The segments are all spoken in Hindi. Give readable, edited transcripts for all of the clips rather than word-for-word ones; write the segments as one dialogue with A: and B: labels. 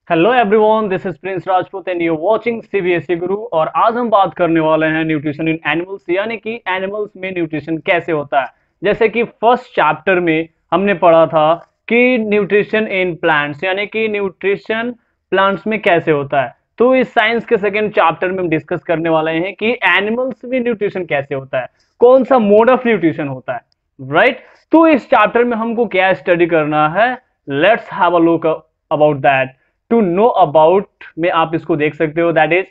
A: Hello everyone, this is Prince Rajput and you watching CBSE गुरु। और आज हम बात करने वाले हैं न्यूट्रिशन इन एनिमल्स, यानी कि एनिमल्स में न्यूट्रिशन कैसे होता है। जैसे कि फर्स्ट चैप्टर में हमने पढ़ा था कि न्यूट्रिशन इन प्लांट्स, यानी कि न्यूट्रिशन प्लांट्स में कैसे होता है। तो इस साइंस के सेकेंड चैप्टर में हम डिस्कस करने वाले हैं कि एनिमल्स में न्यूट्रिशन कैसे होता है, कौन सा मोड ऑफ न्यूट्रिशन होता है, राइट। तो इस चैप्टर में हमको क्या स्टडी करना है, let's have a look about that. To know about में आप इसको देख सकते हो, दैट इज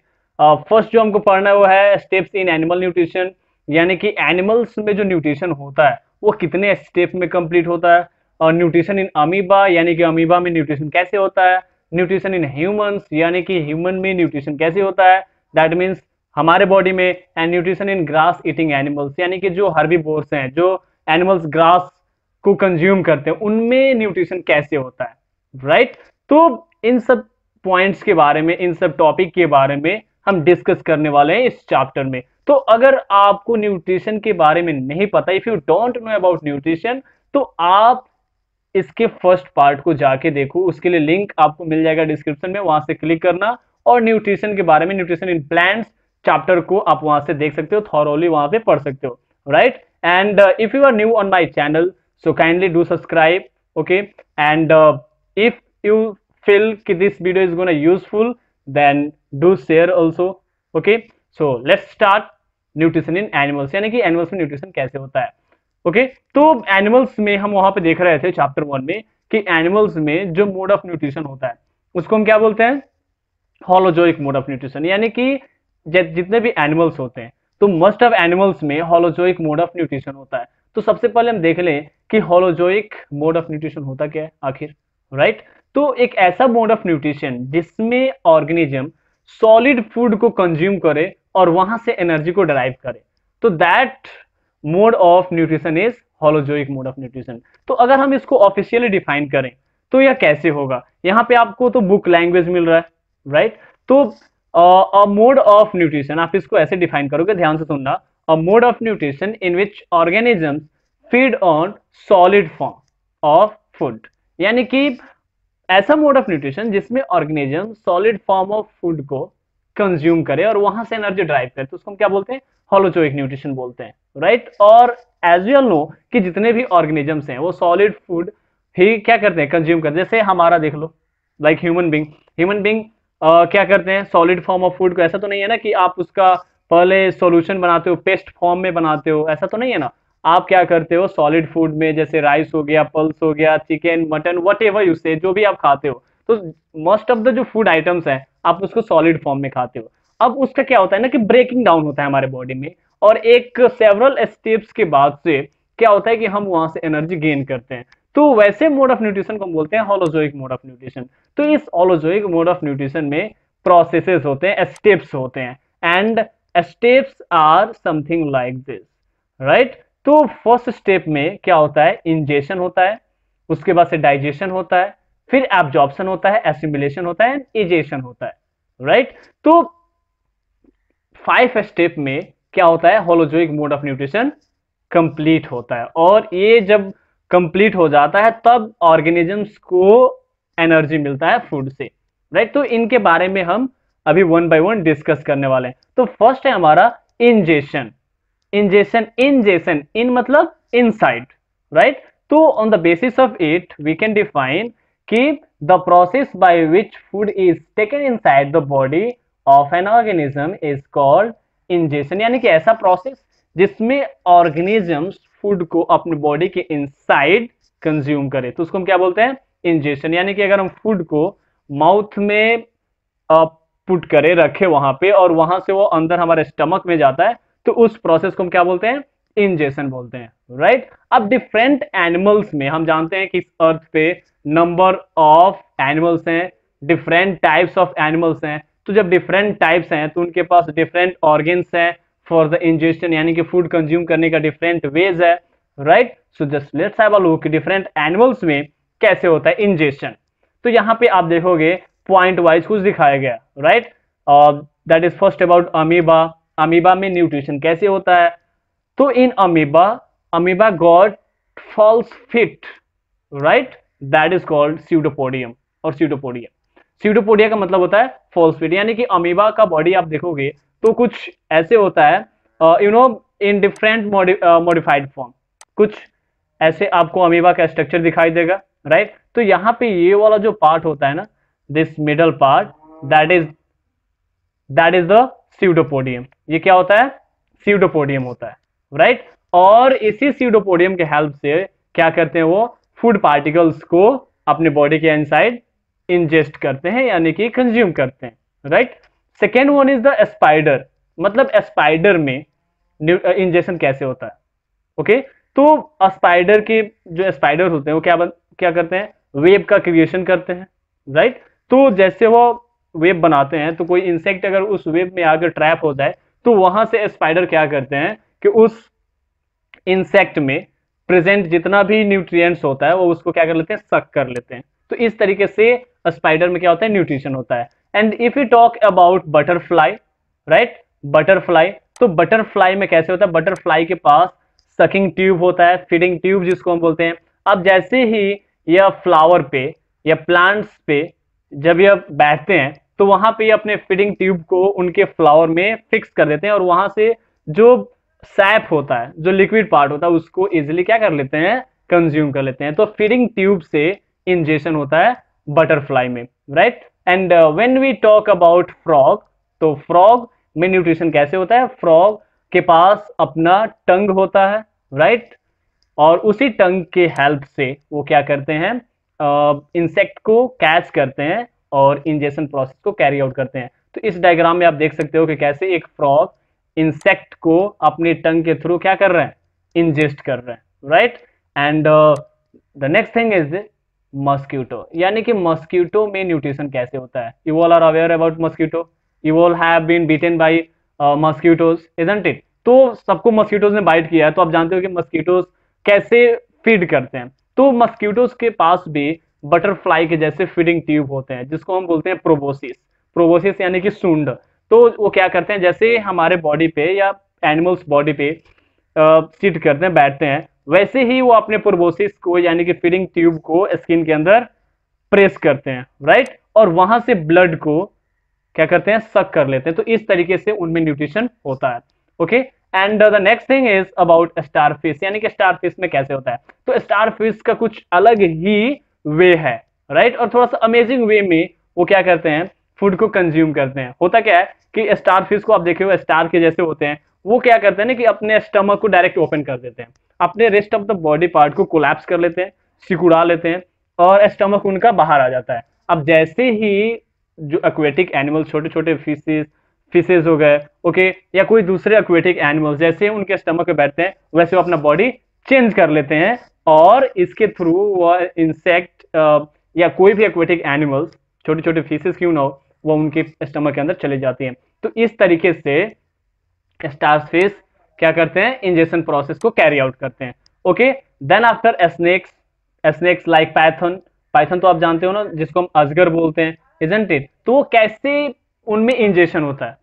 A: फर्स्ट जो हमको पढ़ना है वो है स्टेप्स इन एनिमल न्यूट्रिशन, यानी कि एनिमल्स में जो न्यूट्रिशन होता है वो कितने स्टेप में कंप्लीट होता है। और न्यूट्रिशन इन अमीबा, यानी कि अमीबा में न्यूट्रिशन कैसे होता है। न्यूट्रिशन इन ह्यूमंस, यानी कि ह्यूमन में न्यूट्रिशन कैसे होता है, दैट मीन्स हमारे बॉडी में। And nutrition in grass eating animals, यानी कि जो हर्बीवोर्स हैं, जो एनिमल्स ग्रास को कंज्यूम करते हैं, उनमें न्यूट्रिशन कैसे होता है, राइट। तो इन सब पॉइंट्स के बारे में, इन सब टॉपिक के बारे में हम डिस्कस करने वाले हैं इस चैप्टर में। तो अगर आपको न्यूट्रिशन के बारे में नहीं पता, if you don't know about nutrition, तो आप इसके फर्स्ट पार्ट को जाके देखो। उसके लिए लिंक आपको मिल जाएगा डिस्क्रिप्शन में, वहां से क्लिक करना और न्यूट्रिशन के बारे में, न्यूट्रिशन इन प्लांट्स चैप्टर को आप वहां से देख सकते हो, थॉरोली वहां पे पढ़ सकते हो, right. And if you are new on my channel, so kindly do subscribe, okay, and if you feel कि this video is gonna useful, then do share also, okay। So let's start nutrition in animals, यानी कि एनिमल्स में न्यूट्रिशन कैसे होता है, ओके। तो एनिमल्स में हम वहां पे देख रहे थे चैप्टर 1 में कि एनिमल्स में जो मोड ऑफ न्यूट्रिशन होता है उसको हम क्या बोलते हैं, होलोजोइक मोड ऑफ न्यूट्रिशन। यानी कि जितने भी एनिमल्स होते हैं, तो मोस्ट ऑफ एनिमल्स में होलोजोइक मोड ऑफ न्यूट्रिशन होता है। तो सबसे पहले हम देख लें कि होलोजोइक मोड ऑफ न्यूट्रिशन होता क्या है आखिर, राइट। तो एक ऐसा मोड ऑफ न्यूट्रिशन जिसमें ऑर्गेनिज्म सॉलिड फूड को कंज्यूम करे और वहां से एनर्जी को डराइव करे, तो that mode of nutrition is holozoic mode of nutrition. तो अगर हम इसको ऑफिशियली डिफाइन करें तो यह कैसे होगा, यहां पे आपको तो बुक लैंग्वेज मिल रहा है, राइट। तो अ मोड ऑफ न्यूट्रिशन, आप इसको ऐसे डिफाइन करोगे, ध्यान से सुनना। A mode of nutrition in which organisms feed on solid form of food, यानी कि ऐसा मोड ऑफ न्यूट्रिशन जिसमें organism solid form of food को कंज्यूम करे और वहां से एनर्जी ड्राइव करे, तो उसको हम क्या बोलते हैं, होलोजोइक न्यूट्रिशन बोलते हैं, राइट। और एज यूल नो कि जितने भी ऑर्गेनिजम्स हैं वो सॉलिड फूड ही क्या करते हैं, कंज्यूम करते हैं। जैसे हमारा देख लो, लाइक ह्यूमन बींग क्या करते हैं, सॉलिड फॉर्म ऑफ फूड को। ऐसा तो नहीं है ना कि आप उसका पहले सॉल्यूशन बनाते हो, पेस्ट फॉर्म में बनाते हो, ऐसा तो नहीं है ना। आप क्या करते हो, सॉलिड फूड में जैसे राइस हो गया, पल्स हो गया, chicken, mutton, what ever you से, जो भी आप खाते हो, तो मोस्ट ऑफ द जो फूड आइटम्स हैं आप उसको सॉलिड फॉर्म में खाते हो। अब उसका क्या होता है ना कि ब्रेकिंग डाउन होता है हमारे बॉडी में, और एक सेवरल स्टेप्स के बाद से क्या होता है कि हम वहां से एनर्जी गेन करते हैं। तो वैसे मोड ऑफ न्यूट्रिशन को हम बोलते हैं होलोजोइक मोड ऑफ न्यूट्रिशन। तो इस होलोजोइक मोड ऑफ न्यूट्रिशन में प्रोसेसेस होते हैं, स्टेप्स होते हैं, and steps are something like this, right. तो फर्स्ट स्टेप में क्या होता है, इंजेशन होता है, उसके बाद से डाइजेशन होता है, फिर एब्जॉर्प्शन होता है, एसिमिलेशन होता है, इजेशन होता है, राइट। तो 5 स्टेप में क्या होता है, holozoic mode of nutrition complete होता है। और ये जब कंप्लीट हो जाता है तब ऑर्गेनिजम्स को एनर्जी मिलता है फूड से, राइट। तो इनके बारे में हम अभी वन बाय वन डिस्कस करने वाले हैं। तो फर्स्ट है हमारा इंजेशन। इंजेशन इन मतलब इनसाइड, राइट। तो on the basis of it we can define कि the process by which food is taken inside the body of an organism is called ingestion, यानी कि ऐसा प्रोसेस जिसमें ऑर्गेनिजम्स फूड को अपने बॉडी के इनसाइड कंज्यूम करे, तो उसको हम क्या बोलते हैं, इंजेशन। यानी कि अगर हम फूड को माउथ में पुट करे, रखे वहां पे, और वहां से वो अंदर हमारे स्टमक में जाता है, तो उस प्रोसेस को हम क्या बोलते हैं, इंजेशन बोलते हैं, राइट। अब डिफरेंट एनिमल्स में हम जानते हैं कि इस अर्थ पे नंबर ऑफ एनिमल्स हैं, डिफरेंट टाइप्स ऑफ एनिमल्स हैं। तो जब डिफरेंट टाइप्स हैं तो उनके पास डिफरेंट ऑर्गेन्स हैं फॉर द इंजेशन, यानी कि फूड कंज्यूम करने का डिफरेंट वेज है, right. So just let's have a look different animals में कैसे होता है इंजेशन। तो यहां पे आप देखोगे पॉइंट वाइज कुछ दिखाया गया, right. That is first about amoeba. Amoeba में न्यूट्रिशन कैसे होता है, तो in amoeba got false feet, right, that is called pseudopodium और स्यूडोपोडियम। स्यूडोपोडिया का मतलब होता है फॉल्स फीड, यानी कि अमीबा का बॉडी आप देखोगे तो कुछ ऐसे होता है, इन डिफरेंट मॉडिफाइड फॉर्म, कुछ ऐसे आपको अमीबा का स्ट्रक्चर दिखाई देगा, राइट। तो यहाँ पे ये वाला जो पार्ट होता है ना, this middle part, that is the pseudopodium. ये क्या होता है? स्यूडोपोडियम होता है, राइट। और इसी स्यूडोपोडियम के हेल्प से क्या करते हैं, वो फूड पार्टिकल्स को अपने बॉडी के इनसाइड इंजेस्ट करते हैं, यानी कि कंज्यूम करते हैं, right. Second one is the spider, मतलब स्पाइडर में इंजेक्शन कैसे होता है, ओके। तो स्पाइडर के जो स्पाइडर होते हैं वो क्या करते हैं, वेब का क्रिएशन करते हैं, राइट। तो जैसे वो वेब बनाते हैं, तो कोई इंसेक्ट अगर उस वेब में आकर ट्रैप हो जाए, तो वहां से स्पाइडर क्या करते हैं कि उस इंसेक्ट में प्रेजेंट जितना भी न्यूट्रिएंट्स होता है वो उसको क्या कर लेते हैं, सक कर लेते हैं। तो इस तरीके से स्पाइडर में क्या होता है, न्यूट्रिशन होता है। And if you talk about butterfly, right, butterfly, तो बटरफ्लाई में कैसे होता है, बटरफ्लाई के पास सकिंग ट्यूब होता है, फीडिंग ट्यूब जिसको हम बोलते हैं। अब जैसे ही यह फ्लावर पे या प्लांट्स पे जब यह बैठते हैं, तो वहां पे अपने फीडिंग ट्यूब को उनके फ्लावर में फिक्स कर देते हैं, और वहां से जो सैप होता है, जो लिक्विड पार्ट होता है, उसको इजिली क्या कर लेते हैं, कंज्यूम कर लेते हैं। तो फीडिंग ट्यूब से इंजेक्शन होता है बटरफ्लाई में, right. And when we talk about frog, तो फ्रॉग में न्यूट्रिशन कैसे होता है, फ्रॉग के पास अपना टंग होता है, राइट, और उसी टंग के हेल्प से वो क्या करते हैं, इंसेक्ट को कैच करते हैं और इंजेक्शन प्रोसेस को कैरी आउट करते हैं। तो इस डायग्राम में आप देख सकते हो कि कैसे एक फ्रॉग इंसेक्ट को अपने टंग के थ्रू क्या कर रहे हैं, इंजेस्ट कर रहे हैं, right. And the next thing is mosquito, यानी कि मस्क्यूटो में न्यूट्रिशन कैसे होता है। You all are aware about mosquito, you all have been beaten by mosquitoes, isn't it. तो सबको मस्क्यूटोज ने बाइट किया है, तो आप जानते हो कि मस्क्यूटोज कैसे फीड करते हैं। तो मस्क्यूटोज के पास भी बटरफ्लाई के जैसे फीडिंग ट्यूब होते हैं, जिसको हम बोलते हैं प्रोबोसिस, प्रोबोसिस यानी कि सूंड। तो वो क्या करते हैं, जैसे हमारे बॉडी पे या एनिमल्स बॉडी पे सिट करते हैं, बैठते हैं, वैसे ही वो अपने प्रोबोसिस को यानी कि फीडिंग ट्यूब को स्किन के अंदर प्रेस करते हैं, राइट, और वहां से ब्लड को क्या करते हैं, सक कर लेते हैं। तो इस तरीके से उनमें न्यूट्रिशन होता है, okay. And the next thing is about starfish, यानी कि स्टारफिश में कैसे होता है। तो स्टारफिश का कुछ अलग ही वे है, राइट, और थोड़ा सा अमेजिंग वे में वो क्या करते हैं, फूड को कंज्यूम करते हैं। होता क्या है कि स्टारफिश को आप देखे हो स्टार के जैसे होते हैं, वो क्या करते हैं ना कि अपने स्टमक को डायरेक्ट ओपन कर देते हैं, अपने rest of the body part को कोलैप्स कर लेते हैं, सिकुड़ा लेते हैं, और स्टमक उनका बाहर आ जाता है। अब जैसे ही जो एक्वेटिक एनिमल, छोटे छोटे फिशेज हो गए, ओके, या कोई दूसरे एक्वेटिक एनिमल्स जैसे उनके स्टमक पे बैठते हैं, वैसे वो अपना बॉडी चेंज कर लेते हैं, और इसके थ्रू वो इंसेक्ट या कोई भी एक्वेटिक एनिमल्स, छोटे छोटे फिशेज क्यों ना हो, वो उनके स्टमक के अंदर चले जाती हैं। तो इस तरीके से स्टारफिश क्या करते हैं, इंजेक्शन प्रोसेस को कैरी आउट करते हैं, okay. Then after snakes, snakes like python, python तो आप जानते हो ना, जिसको हम अजगर बोलते हैं, इजंट इट। तो वो कैसे उनमें इंजेक्शन होता है,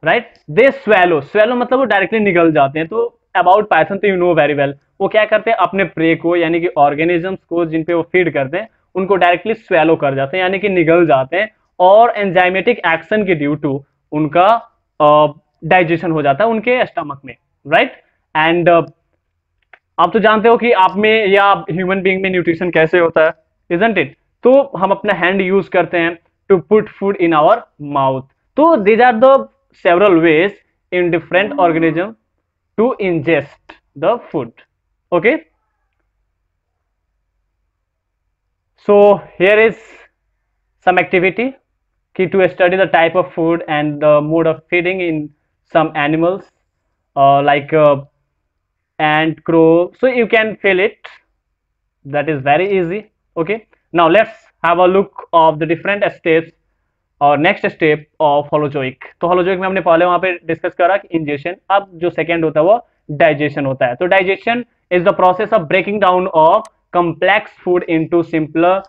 A: राइट, दे स्वेलो, स्वेलो मतलब वो डायरेक्टली निगल जाते हैं। तो अबाउट पाइथन तो यू नो वेरी वेल, वो क्या करते हैं, अपने प्रे को यानी कि ऑर्गेनिजम्स को जिन पे वो फीड करते हैं, उनको डायरेक्टली स्वेलो कर जाते हैं, यानी कि निगल जाते हैं, और एंजाइमेटिक एक्शन के ड्यू टू उनका डाइजेशन हो जाता है उनके स्टमक में, राइट। एंड आप तो जानते हो कि आप में या ह्यूमन बीइंग में न्यूट्रिशन कैसे होता है, इजंट इट। तो हम अपना हैंड यूज करते हैं to put food in our mouth. तो these are the several ways in different organism to ingest the food, okay. So here is some activity to study the type of food and the mode of feeding in some animals like ant, crow. So you can fill it, that is very easy, okay. Now let's have a look of the different steps और नेक्स्ट स्टेप ऑफ होलोजोइक। तो होलोजोइक में हमने पहले वहां पे डिस्कस करा कि इंजेक्शन, अब जो सेकंड होता है वो डाइजेशन होता है। तो digestion is the process of breaking down of complex food into simpler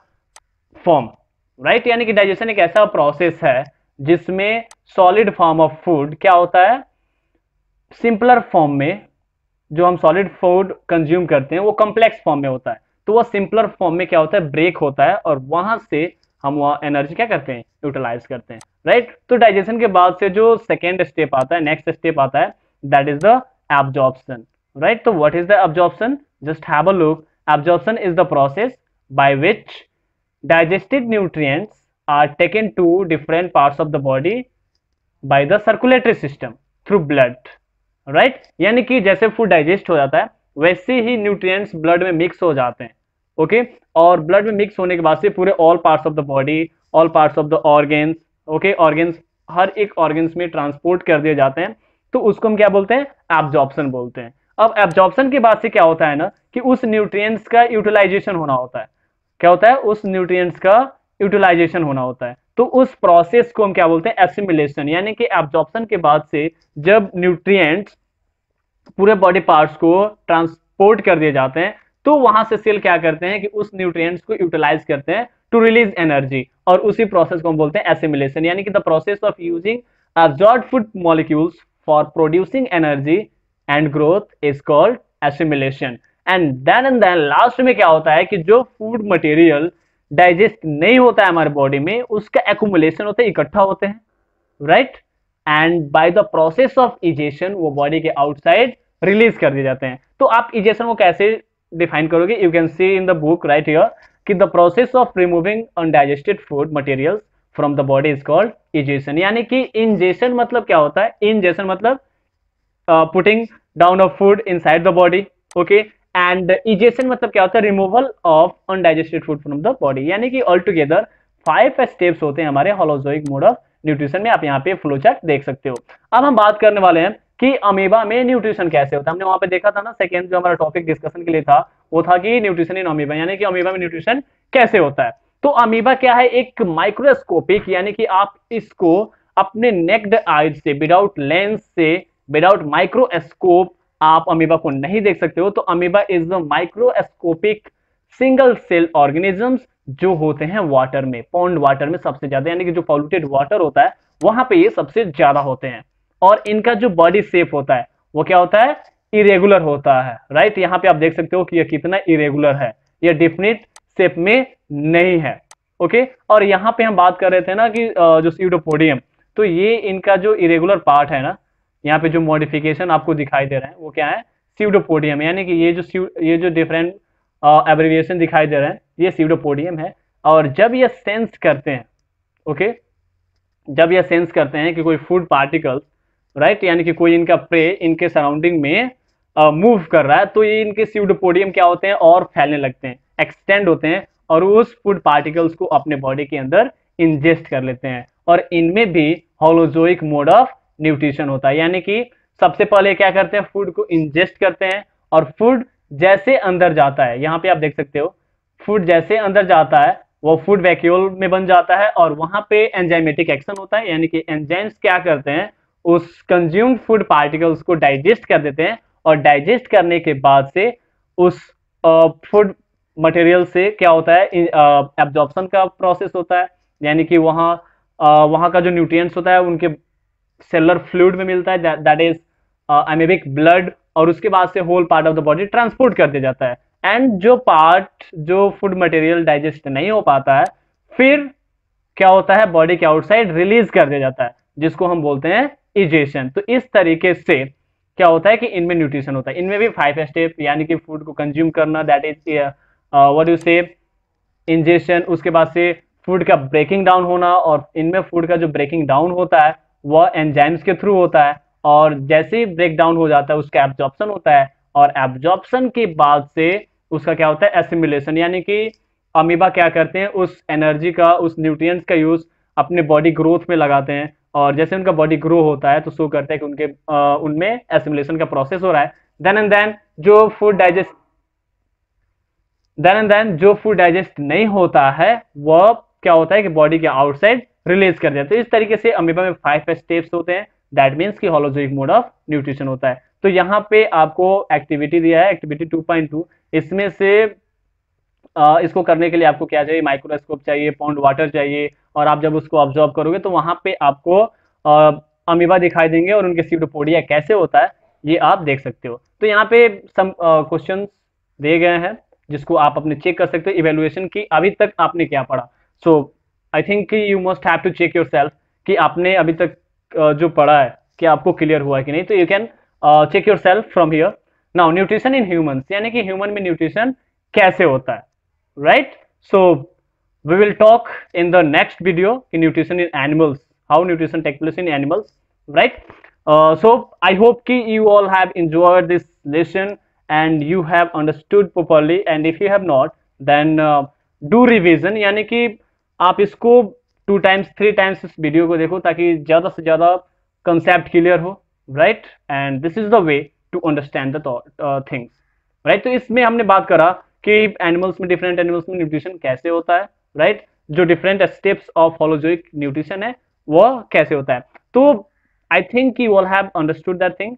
A: form, right, यानी कि डाइजेशन एक ऐसा प्रोसेस है जिसमें सॉलिड फॉर्म ऑफ फूड क्या होता है, सिंपलर फॉर्म में जो हम सॉलिड फूड कंज्यूम करते हैं वो कॉम्प्लेक्स फॉर्म में होता है। तो वो सिंपलर फॉर्म में क्या होता है, ब्रेक होता है, और वहां से हम वहाँ एनर्जी क्या करते हैं, यूटिलाइज करते हैं, राइट। तो डाइजेशन के बाद से जो सेकेंड स्टेप आता है, नेक्स्ट स्टेप आता है, that is the absorption, right. तो what is the absorption, just have a look. Absorption is the process by which digested nutrients are taken to different parts of the body by the circulatory system through blood, right। यानी कि जैसे फूड डाइजेस्ट हो जाता है वैसे ही न्यूट्रिएंट्स ब्लड में मिक्स हो जाते हैं, ओके। और ब्लड में मिक्स होने के बाद से पूरे all parts of the body, all parts of the organs, okay, organs, हर एक ऑर्गेन्स में ट्रांसपोर्ट कर दिए जाते हैं। तो उसको हम क्या बोलते हैं, एब्जॉर्प्शन बोलते हैं। अब एब्जॉर्प्शन के बाद से क्या होता है ना कि उस न्यूट्रिएंट्स का यूटिलाइजेशन होना होता है। क्या होता है, उस न्यूट्रिएंट्स का यूटिलाइजेशन होना होता है। तो उस प्रोसेस को हम क्या बोलते हैं, एसिमिलेशन। यानी कि एब्जॉर्प्शन के बाद से जब न्यूट्रिएंट्स पूरे बॉडी पार्ट्स को ट्रांसपोर्ट कर दिए जाते हैं तो वहां से सेल क्या करते हैं कि उस न्यूट्रिएंट्स को यूटिलाइज करते हैं टू रिलीज एनर्जी, और उसी प्रोसेस को हम बोलते हैं एसिमिलेशन। यानी कि the process of using absorbed food molecules for producing energy and growth is called assimilation. And then last में क्या होता है कि जो फूड मटेरियल डाइजेस्ट नहीं होता है हमारे बॉडी में, उसका एक्यूमुलेशन होता है, इकट्ठा होते हैं, right. And by the process of egestion वो बॉडी के आउटसाइड रिलीज कर दिए जाते हैं। तो आप इजेशन को कैसे डिफाइन करोगे, you can see in the book right here कि the process of removing undigested food materials from the body is called egestion. यानी कि इंजेशन मतलब क्या होता है, इंजेशन मतलब putting down of food inside the body, okay. And egestion मतलब क्या होता है, removal of undigested food from the body. यानी कि ऑल टुगेदर 5 स्टेप्स होते हैं हमारे होलोजोइक मोड ऑफ न्यूट्रिशन में। आप यहाँ पे फ्लो चार्ट देख सकते हो। अब हम बात करने वाले हैं कि अमीबा में न्यूट्रिशन कैसे होता है। हमने वहां पे देखा था ना, सेकेंड जो हमारा टॉपिक डिस्कशन के लिए था वो था कि न्यूट्रिशन इन अमीबा, यानी कि अमीबा में न्यूट्रिशन कैसे होता है। तो अमीबा क्या है, एक माइक्रोस्कोपिक, यानी कि आप इसको अपने नेक्ड आइज से, विदाउट लेंस से, विदाउट माइक्रोस्कोप आप अमीबा को नहीं देख सकते हो। तो amoeba is the microscopic single cell organisms जो होते हैं वाटर में, पॉन्ड वाटर में सबसे ज्यादा, यानी कि जो पॉल्यूटेड वाटर होता है वहां पे ये सबसे ज्यादा होते हैं। और इनका जो बॉडी शेप होता है वो क्या होता है, इरेगुलर होता है, राइट। यहाँ पे आप देख सकते हो कि ये कितना इरेगुलर है, ये डिफिनिट शेप में नहीं है, ओके। और यहाँ पे हम बात कर रहे थे ना कि जो स्यूडोपोडियम, तो ये इनका जो इरेगुलर पार्ट है ना, यहाँ पे जो मॉडिफिकेशन आपको दिखाई दे रहे हैं वो क्या है, स्यूडोपोडियम। यानी कि ये जो डिफरेंट एब्रिविएशन दिखाई दे रहे हैं ये स्यूडोपोडियम है। और जब ये सेंस करते हैं, ओके, जब ये सेंस करते हैं कि कोई फूड पार्टिकल्स, राइट, यानी कि कोई इनका प्रे इनके सराउंडिंग में मूव कर रहा है, तो ये इनके स्यूडोपोडियम क्या होते हैं और फैलने लगते हैं, एक्सटेंड होते हैं, और उस फूड पार्टिकल्स को अपने बॉडी के अंदर इंजेस्ट कर लेते हैं। और इनमें भी होलोजोइक मोड ऑफ न्यूट्रिशन होता है। यानी कि सबसे पहले क्या करते हैं, फूड को इंजेस्ट करते हैं, और फूड जैसे अंदर जाता है, यहाँ पे आप देख सकते हो, फूड जैसे अंदर जाता है वो फूड वैक्यूल में बन जाता है, और वहां पे एंजाइमेटिक एक्शन होता है। यानी कि एंजाइम्स क्या करते हैं, उस कंज्यूम्ड फूड पार्टिकल्स को डाइजेस्ट कर देते हैं, और डाइजेस्ट करने के बाद से उस फूड मटेरियल से क्या होता है, एब्जॉर्प्शन का प्रोसेस होता है। यानी कि वहां का जो न्यूट्रिएंट्स होता है उनके सेलुलर फ्लूइड में मिलता है, दैट इज अमीबिक ब्लड, और उसके बाद से whole part of the body transport कर दिया जाता है। एंड जो फूड मटेरियल डाइजेस्ट नहीं हो पाता है फिर क्या होता है, बॉडी के आउटसाइड रिलीज कर दिया जाता है, जिसको हम बोलते हैं इजेशन। तो इस तरीके से क्या होता है कि इनमें न्यूट्रिशन होता है। इनमें भी 5 स्टेप, यानी कि फूड को कंज्यूम करना, दैट इज व्हाट यू से इंजेशन, उसके बाद से फूड का ब्रेकिंग डाउन होना, और इनमें फूड का जो ब्रेकिंग डाउन होता है वह एंजाइम्स के थ्रू होता है, और जैसे ही ब्रेक डाउन हो जाता है उसका एब्जॉर्प्शन होता है, और एब्जॉर्प्शन के बाद से उसका क्या होता है, एसिमिलेशन। यानी कि अमीबा क्या करते हैं, उस एनर्जी का, उस न्यूट्रिएंट्स का यूज अपने बॉडी ग्रोथ में लगाते हैं, और जैसे उनका बॉडी ग्रो होता है तो शो करता है कि उनमें एसिमिलेशन का प्रोसेस हो रहा है। देन जो फूड डाइजेस्ट नहीं होता है वह क्या होता है कि बॉडी के आउटसाइड रिलीज कर देते हैं। तो इस तरीके से अमीबा में 5 स्टेप्स होते हैं, दैट मीन्स कि होलोजोइक मोड ऑफ न्यूट्रिशन होता है। तो यहाँ पे आपको एक्टिविटी दिया है, एक्टिविटी 2.2, इसमें से इसको करने के लिए आपको क्या चाहिए, माइक्रोस्कोप चाहिए, पॉन्ड वाटर चाहिए, और आप जब उसको ऑब्जर्व करोगे तो वहां पे आपको अमीबा दिखाई देंगे, और उनके स्यूडोपोडिया कैसे होता है ये आप देख सकते हो। तो यहाँ पे सम क्वेश्चन दिए गए हैं जिसको आप अपने चेक कर सकते हो, इवेल्युएशन की अभी तक आपने क्या पढ़ा। So I think you must have to check yourself कि आपने अभी तक जो पढ़ा है कि आपको क्लियर हुआ है कि नहीं, तो you can check yourself from here. Now nutrition in humans, यानी कि ह्यूमन में न्यूट्रिशन कैसे होता है, right? So we will talk in the next video in nutrition in animals, how nutrition takes place in animals, right? So I hope ki you all have enjoyed this lesson and you have understood properly, and if you have not then do revision, यानी कि आप इसको 2 times 3 times इस वीडियो को देखो ताकि ज्यादा से ज्यादा कंसेप्ट क्लियर हो, right? And this is the way to understand the things, right? तो इसमें हमने बात करा कि एनिमल्स में, डिफरेंट एनिमल्स में न्यूट्रिशन कैसे होता है, राइट? जो different steps of holozoic nutrition है वो कैसे होता है। तो आई think you all have understood that thing.